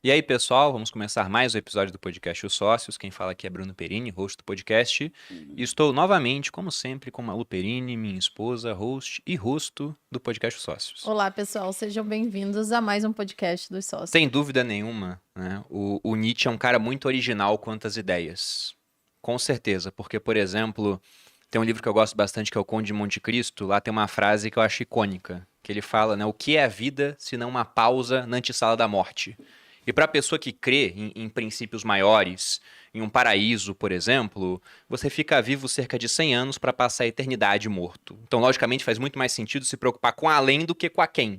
E aí, pessoal, vamos começar mais um episódio do podcast Os Sócios. Quem fala aqui é Bruno Perini, host do podcast. E estou novamente, como sempre, com Malu Perini, minha esposa, host e rosto do podcast Os Sócios. Olá, pessoal, sejam bem-vindos a mais um podcast dos Sócios. Sem dúvida nenhuma, né? O Nietzsche é um cara muito original quanto às ideias. Com certeza, porque, por exemplo, tem um livro que eu gosto bastante que é O Conde de Monte Cristo. Lá tem uma frase que eu acho icônica, que ele fala, né? O que é a vida se não uma pausa na antessala da morte? E para a pessoa que crê em princípios maiores, em um paraíso, por exemplo, você fica vivo cerca de 100 anos para passar a eternidade morto. Então, logicamente, faz muito mais sentido se preocupar com além do que com a quem.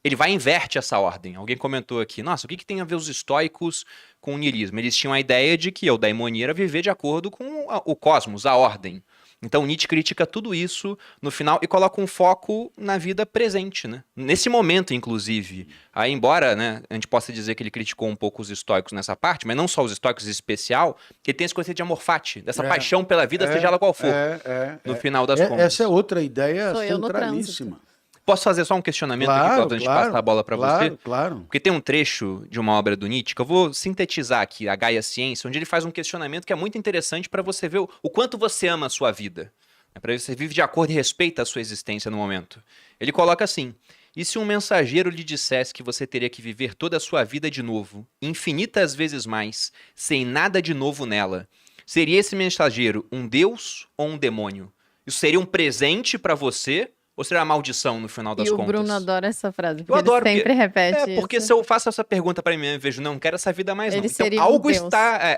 Ele vai e inverte essa ordem. Alguém comentou aqui, nossa, o que tem a ver os estoicos com o niilismo? Eles tinham a ideia de que a eudaimonia era viver de acordo com o cosmos, a ordem. Então Nietzsche critica tudo isso no final e coloca um foco na vida presente, né? Nesse momento, inclusive. Aí, embora, né, a gente possa dizer que ele criticou um pouco os estoicos nessa parte, mas não só os estoicos em especial, ele tem esse conceito de amor fati, dessa paixão pela vida, seja ela qual for, no final das contas. Essa é outra ideia Sou eu no centralíssima. Posso fazer só um questionamento aqui, Cláudio, antes de passar a bola para você? Claro. Porque tem um trecho de uma obra do Nietzsche que eu vou sintetizar aqui, a Gaia Ciência, onde ele faz um questionamento que é muito interessante para você ver o quanto você ama a sua vida. Para você vive de acordo e respeita a sua existência no momento. Ele coloca assim: e se um mensageiro lhe dissesse que você teria que viver toda a sua vida de novo, infinitas vezes mais, sem nada de novo nela, seria esse mensageiro um deus ou um demônio? Isso seria um presente para você? Ou será uma maldição no final das contas? E o Bruno adora essa frase, porque Eu adoro, ele sempre repete porque isso. se eu faço essa pergunta pra mim, eu vejo, não quero essa vida mais não. Ele Então seria algo um Deus.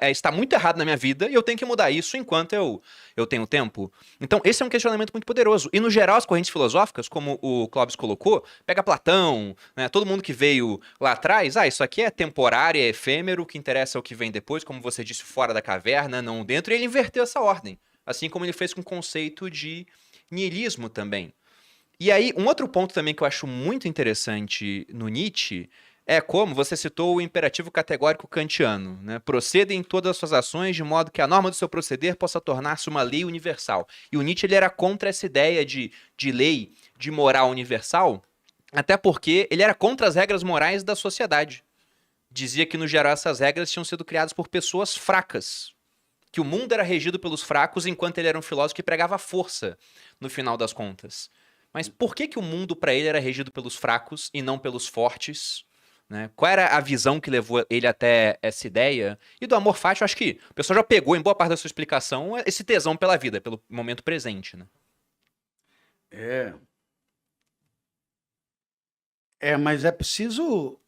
está muito errado na minha vida e eu tenho que mudar isso enquanto eu tenho tempo. Então esse é um questionamento muito poderoso. E no geral as correntes filosóficas, como o Clóvis colocou, pega Platão, né, todo mundo que veio lá atrás, isso aqui é temporário, é efêmero, o que interessa é o que vem depois, como você disse, fora da caverna, não dentro, e ele inverteu essa ordem. Assim como ele fez com o conceito de niilismo também. E aí, um outro ponto também que eu acho muito interessante no Nietzsche é como você citou o imperativo categórico kantiano, né? Proceda em todas as suas ações de modo que a norma do seu proceder possa tornar-se uma lei universal. E o Nietzsche ele era contra essa ideia de lei, de moral universal, até porque ele era contra as regras morais da sociedade. Dizia que, no geral, essas regras tinham sido criadas por pessoas fracas, que o mundo era regido pelos fracos, enquanto ele era um filósofo que pregava força, no final das contas. Mas por que o mundo para ele era regido pelos fracos e não pelos fortes? Né? Qual era a visão que levou ele até essa ideia? E do amor fati, eu acho que o pessoal já pegou em boa parte da sua explicação esse tesão pela vida, pelo momento presente. Né? Mas é preciso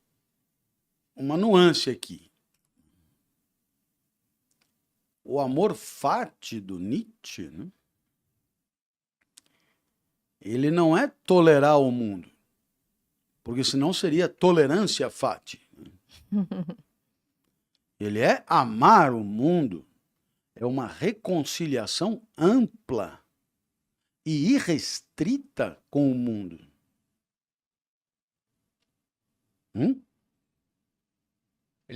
uma nuance aqui. O amor fati do Nietzsche, né? Ele não é tolerar o mundo, porque senão seria tolerância fati. Ele é amar o mundo, é uma reconciliação ampla e irrestrita com o mundo. Ele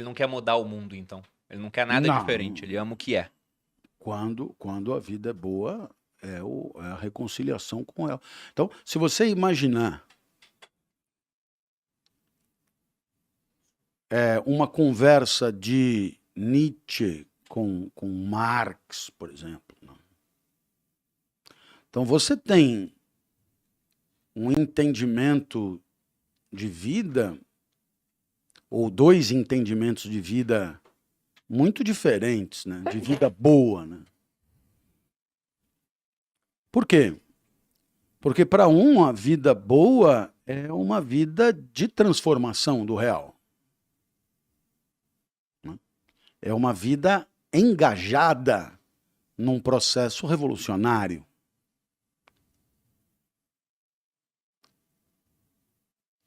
não quer mudar o mundo, então. Ele não quer nada diferente, ele ama o que é. Quando a vida é boa, é a reconciliação com ela. Então, se você imaginar uma conversa de Nietzsche com Marx, por exemplo. Então, você tem um entendimento de vida, ou dois entendimentos de vida muito diferentes, né? De vida boa. Né? Por quê? Porque para um, a vida boa é uma vida de transformação do real. É uma vida engajada num processo revolucionário.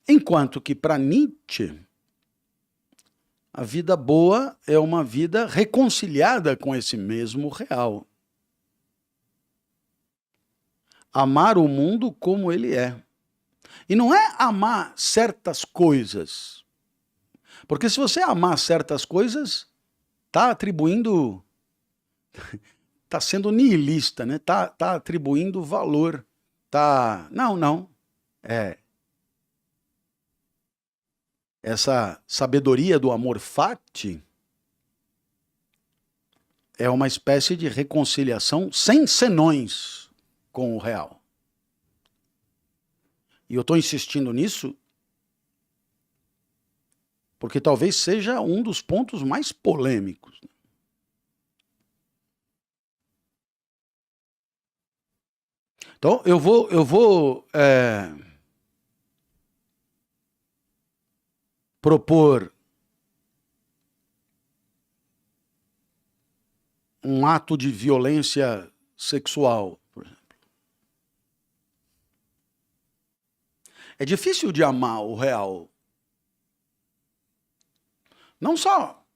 Enquanto que para Nietzsche, a vida boa é uma vida reconciliada com esse mesmo real. Amar o mundo como ele é. E não é amar certas coisas. Porque se você amar certas coisas, está atribuindo, está sendo nihilista, né? Tá atribuindo valor. Não. essa sabedoria do amor fati é uma espécie de reconciliação sem senões com o real. E eu estou insistindo nisso porque talvez seja um dos pontos mais polêmicos. Então, eu vou propor um ato de violência sexual, por exemplo. É difícil de amar o real. Não só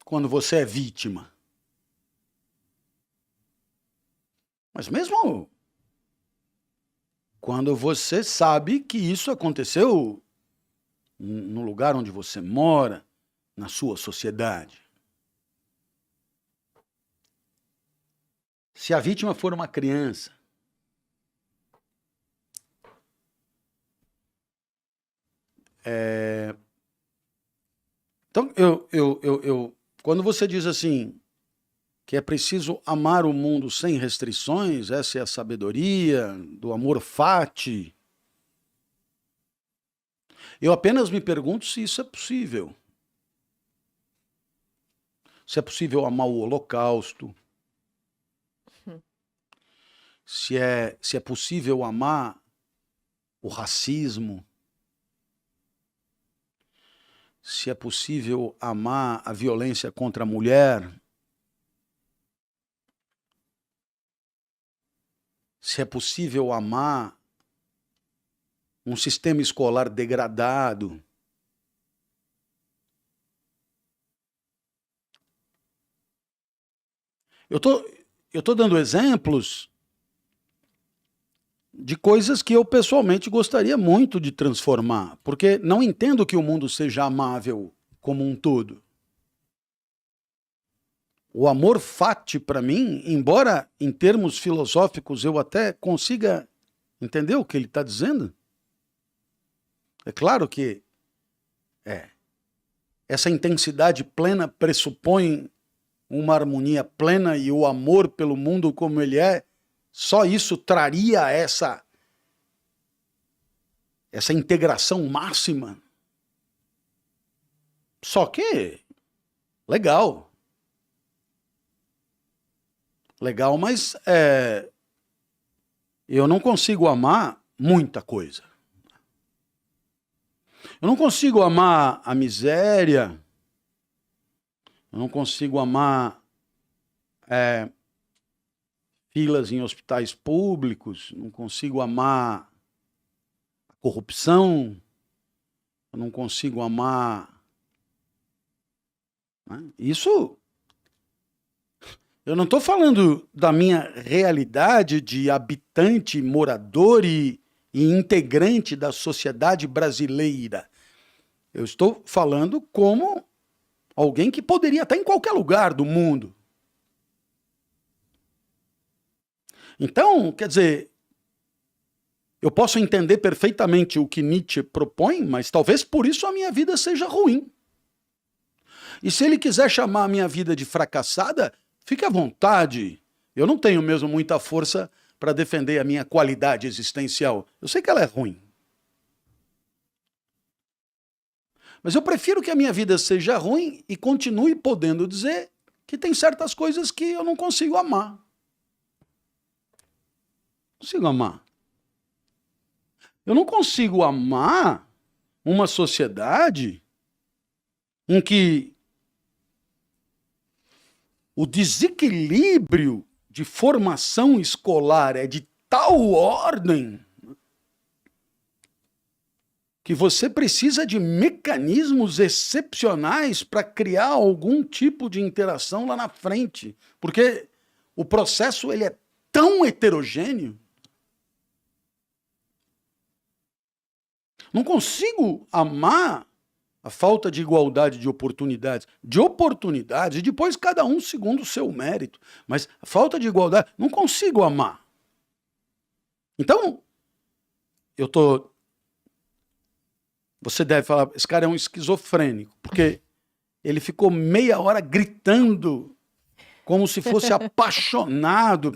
quando você é vítima, mas mesmo quando você sabe que isso aconteceu no lugar onde você mora, na sua sociedade. Se a vítima for uma criança, então, quando você diz assim, que é preciso amar o mundo sem restrições, essa é a sabedoria do amor fati, eu apenas me pergunto se isso é possível. Se é possível amar o Holocausto, se é possível amar o racismo, se é possível amar a violência contra a mulher, se é possível amar um sistema escolar degradado. Eu tô dando exemplos de coisas que eu pessoalmente gostaria muito de transformar, porque não entendo que o mundo seja amável como um todo. O amor fati, para mim, embora em termos filosóficos eu até consiga entender o que ele está dizendo, é claro que essa intensidade plena pressupõe uma harmonia plena e o amor pelo mundo como ele é, só isso traria essa integração máxima. Só que, legal, mas eu não consigo amar muita coisa. Eu não consigo amar a miséria, eu não consigo amar filas em hospitais públicos, não consigo amar a corrupção, eu não consigo amar... Isso... Eu não estou falando da minha realidade de habitante, morador e integrante da sociedade brasileira. Eu estou falando como alguém que poderia estar em qualquer lugar do mundo. Então, quer dizer, eu posso entender perfeitamente o que Nietzsche propõe, mas talvez por isso a minha vida seja ruim. E se ele quiser chamar a minha vida de fracassada, fique à vontade. Eu não tenho mesmo muita força para defender a minha qualidade existencial. Eu sei que ela é ruim. Mas eu prefiro que a minha vida seja ruim e continue podendo dizer que tem certas coisas que eu não consigo amar. Não consigo amar. Eu não consigo amar uma sociedade em que o desequilíbrio de formação escolar é de tal ordem que você precisa de mecanismos excepcionais para criar algum tipo de interação lá na frente, porque o processo ele é tão heterogêneo. Não consigo amar a falta de igualdade de oportunidades, e depois cada um segundo o seu mérito, mas a falta de igualdade, não consigo amar. Então, eu estou você deve falar, esse cara é um esquizofrênico, porque ele ficou meia hora gritando como se fosse apaixonado.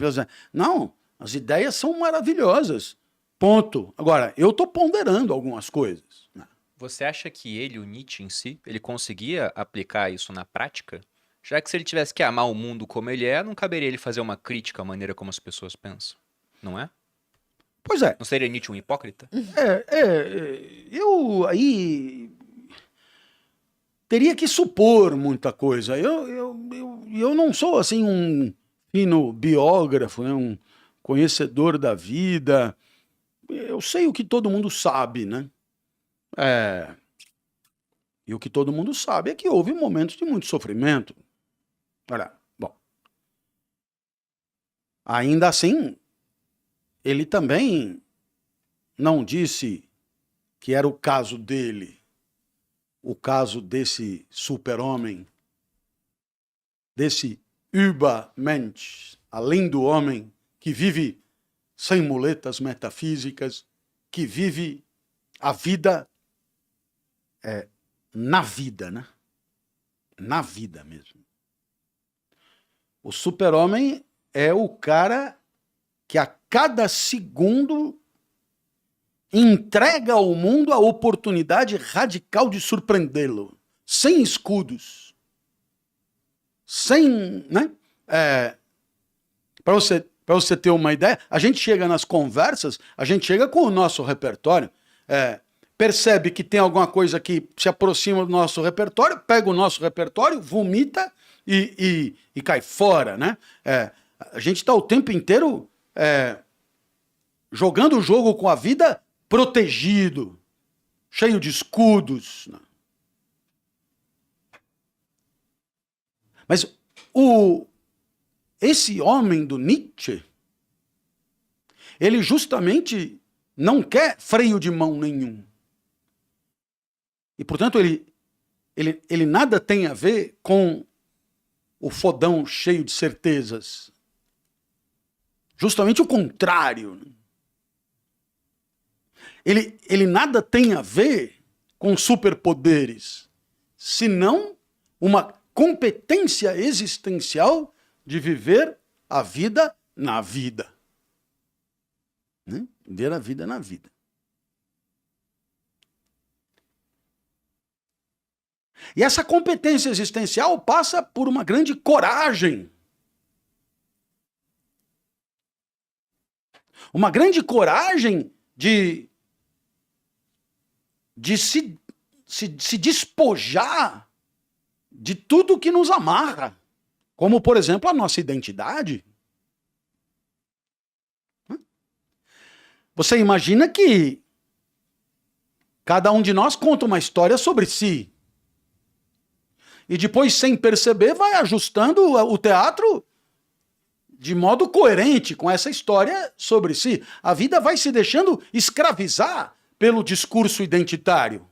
Não, as ideias são maravilhosas. Ponto. Agora, eu estou ponderando algumas coisas. Você acha que ele, o Nietzsche em si, ele conseguia aplicar isso na prática? Já que se ele tivesse que amar o mundo como ele é, não caberia ele fazer uma crítica à maneira como as pessoas pensam, não é? Pois é. Não seria Nietzsche um hipócrita? Eu aí teria que supor muita coisa. Eu não sou assim um fino biógrafo, né? Um conhecedor da vida. Eu sei o que todo mundo sabe, né? E o que todo mundo sabe é que houve momentos de muito sofrimento. Olha, bom. Ainda assim, ele também não disse que era o caso dele, o caso desse super-homem, desse Übermensch, além do homem, que vive sem muletas metafísicas, que vive a vida na vida, né? Na vida mesmo. O super-homem é o cara que a cada segundo entrega ao mundo a oportunidade radical de surpreendê-lo, sem escudos, sem, né? Para você ter uma ideia, a gente chega nas conversas, a gente chega com o nosso repertório, percebe que tem alguma coisa que se aproxima do nosso repertório, pega o nosso repertório, vomita e cai fora, né? A gente está o tempo inteiro jogando o jogo com a vida protegido, cheio de escudos. Né? Mas esse homem do Nietzsche, ele justamente não quer freio de mão nenhum. E, portanto, ele nada tem a ver com o fodão cheio de certezas. Justamente o contrário. Ele nada tem a ver com superpoderes, senão uma competência existencial de viver a vida na vida. Né? Viver a vida na vida. E essa competência existencial passa por uma grande coragem. Uma grande coragem de se despojar de tudo que nos amarra. Como, por exemplo, a nossa identidade. Você imagina que cada um de nós conta uma história sobre si. E depois, sem perceber, vai ajustando o teatro de modo coerente com essa história sobre si. A vida vai se deixando escravizar pelo discurso identitário.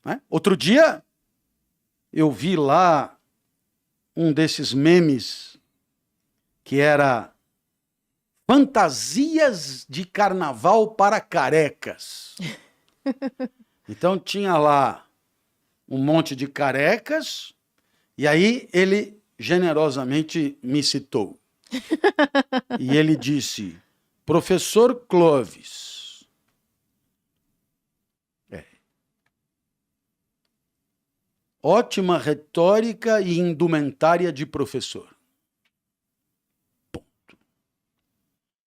Né? Outro dia, eu vi lá um desses memes que era fantasias de carnaval para carecas. Então tinha lá um monte de carecas, e aí ele generosamente me citou. E ele disse, professor Clóvis, ótima retórica e indumentária de professor. Ponto.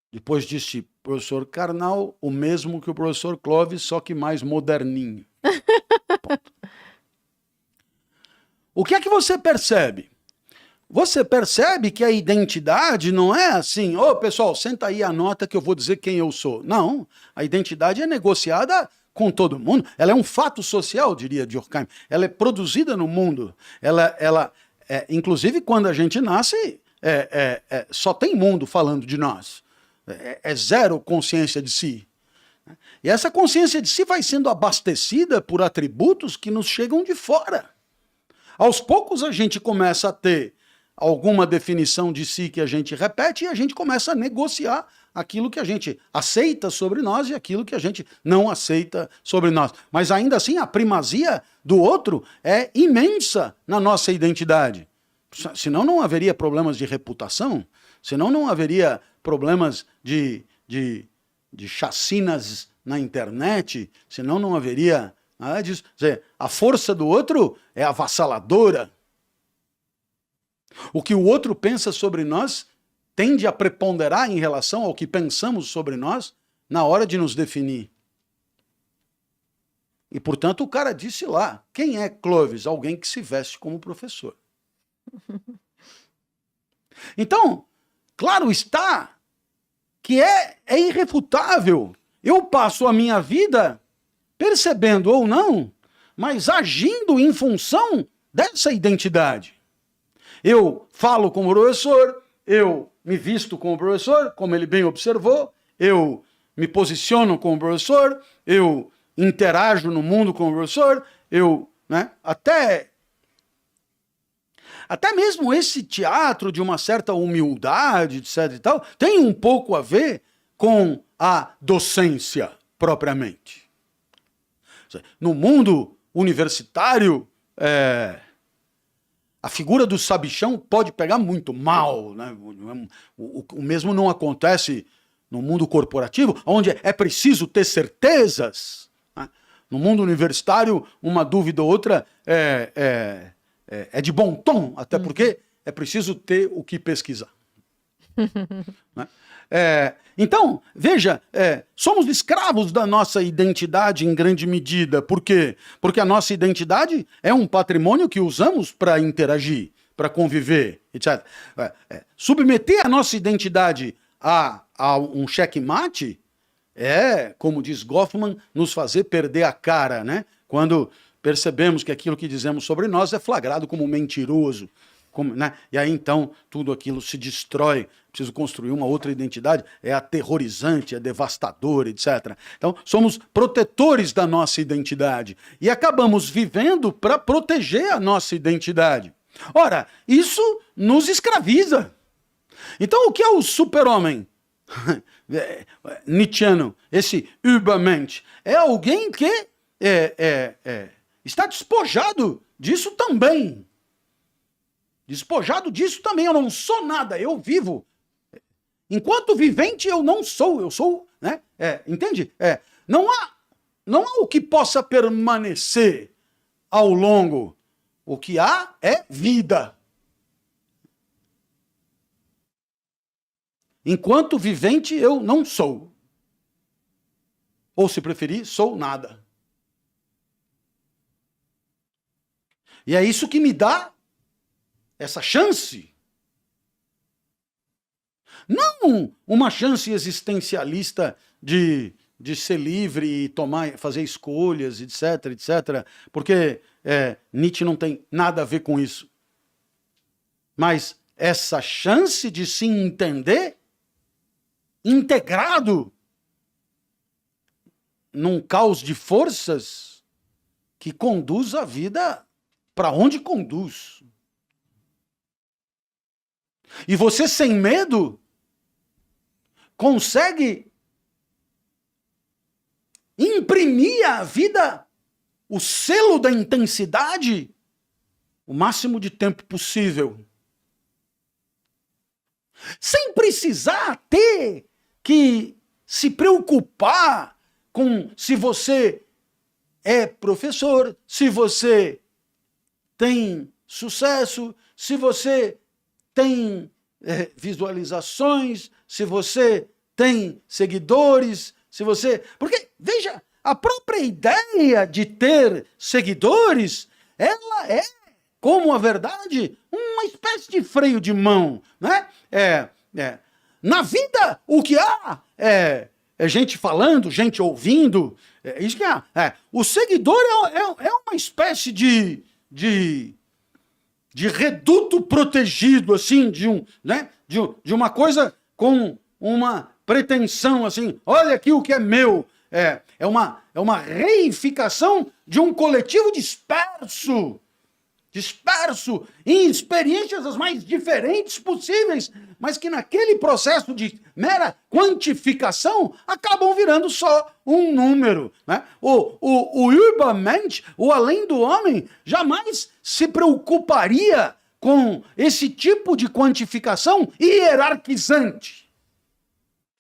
Depois disse, professor Karnal, o mesmo que o professor Clóvis, só que mais moderninho. Ponto. O que é que você percebe? Você percebe que a identidade não é assim, pessoal, senta aí a nota que eu vou dizer quem eu sou. Não, a identidade é negociada com todo mundo. Ela é um fato social, diria Durkheim. Ela é produzida no mundo. Inclusive, quando a gente nasce, só tem mundo falando de nós. É zero consciência de si. E essa consciência de si vai sendo abastecida por atributos que nos chegam de fora. Aos poucos a gente começa a ter alguma definição de si que a gente repete e a gente começa a negociar aquilo que a gente aceita sobre nós e aquilo que a gente não aceita sobre nós. Mas ainda assim, a primazia do outro é imensa na nossa identidade. Senão não haveria problemas de reputação, senão não haveria problemas de chacinas na internet, senão não haveria nada disso. Quer dizer, a força do outro é avassaladora. O que o outro pensa sobre nós tende a preponderar em relação ao que pensamos sobre nós na hora de nos definir. E, portanto, o cara disse lá, quem é Clovis? Alguém que se veste como professor. Então, claro está que é irrefutável. Eu passo a minha vida, percebendo ou não, mas agindo em função dessa identidade. Eu falo como professor, eu me visto como professor, como ele bem observou, eu me posiciono como professor, eu interajo no mundo como professor, até mesmo esse teatro de uma certa humildade, etc e tal, tem um pouco a ver com a docência propriamente. No mundo universitário, a figura do sabichão pode pegar muito mal, né? O mesmo não acontece no mundo corporativo, onde é preciso ter certezas. Né? No mundo universitário, uma dúvida ou outra é de bom tom, até porque é preciso ter o que pesquisar. Né? Então, veja, somos escravos da nossa identidade em grande medida. Por quê? Porque a nossa identidade é um patrimônio que usamos para interagir, para conviver, etc. Submeter a nossa identidade a um checkmate é, como diz Goffman, nos fazer perder a cara, né? Quando percebemos que aquilo que dizemos sobre nós é flagrado como mentiroso. Né? E aí então tudo aquilo se destrói, preciso construir uma outra identidade, é aterrorizante, é devastador, etc. Então somos protetores da nossa identidade e acabamos vivendo para proteger a nossa identidade. Ora, isso nos escraviza. Então o que é o super-homem? Nietzscheano, esse Übermensch, é alguém que está despojado disso também. Despojado disso também, eu não sou nada, eu vivo. Enquanto vivente eu não sou, eu sou, né? Entende? Não há o que possa permanecer ao longo. O que há é vida. Enquanto vivente eu não sou. Ou se preferir, sou nada. E é isso que me dá essa chance. Não uma chance existencialista de ser livre e fazer escolhas, etc, etc. Porque Nietzsche não tem nada a ver com isso. Mas essa chance de se entender integrado num caos de forças que conduz a vida para onde conduz. E você, sem medo, consegue imprimir à vida o selo da intensidade o máximo de tempo possível. Sem precisar ter que se preocupar com se você é professor, se você tem sucesso, se você tem visualizações, se você tem seguidores, se você... Porque, veja, a própria ideia de ter seguidores, ela é, como a verdade, uma espécie de freio de mão, né? Na vida, o que há é gente falando, gente ouvindo, isso que há. O seguidor é uma espécie de reduto protegido, assim, de uma coisa com uma pretensão, assim, olha aqui o que é meu. É uma reificação de um coletivo disperso disperso em experiências as mais diferentes possíveis, mas que naquele processo de mera quantificação acabam virando só um número, né? O Übermensch, o além do homem, jamais se preocuparia com esse tipo de quantificação hierarquizante.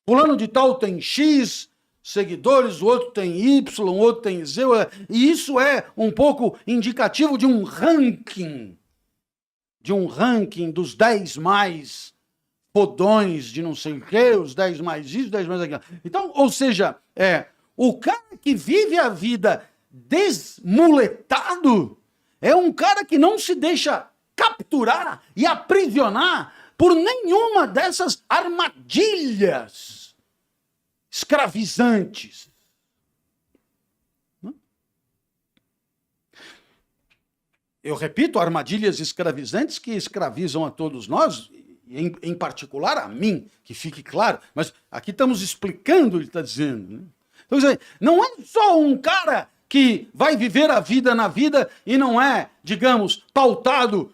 Fulano de tal tem X seguidores, o outro tem Y, o outro tem Z, e isso é um pouco indicativo de um ranking dos 10 mais fodões de não sei o quê, os 10 mais isso, 10 mais aquilo. Então, ou seja, o cara que vive a vida desmuletado é um cara que não se deixa capturar e aprisionar por nenhuma dessas armadilhas escravizantes. Eu repito, armadilhas escravizantes que escravizam a todos nós, em particular a mim, que fique claro, mas aqui estamos explicando o que ele está dizendo. Né? Então, não é só um cara que vai viver a vida na vida e não é, digamos, pautado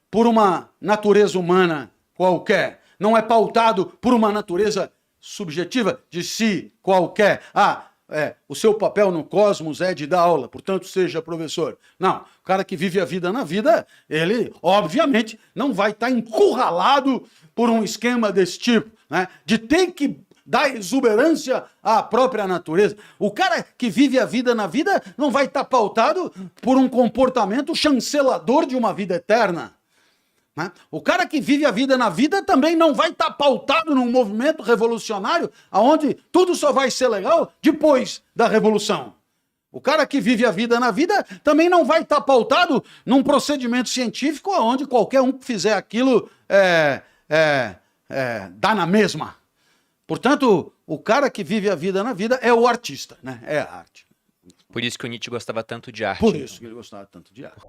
por uma natureza humana qualquer, não é pautado por uma natureza subjetiva de si qualquer. O seu papel no cosmos é de dar aula, portanto seja professor. Não, o cara que vive a vida na vida, ele obviamente não vai estar encurralado por um esquema desse tipo, né? De ter que dar exuberância à própria natureza. O cara que vive a vida na vida não vai estar pautado por um comportamento chancelador de uma vida eterna. Né? O cara que vive a vida na vida também não vai estar pautado num movimento revolucionário onde tudo só vai ser legal depois da revolução. O cara que vive a vida na vida também não vai estar pautado num procedimento científico onde qualquer um que fizer aquilo dá na mesma. Portanto, o cara que vive a vida na vida é o artista, né? É a arte. Por isso que o Nietzsche gostava tanto de arte. Por isso que ele gostava tanto de arte.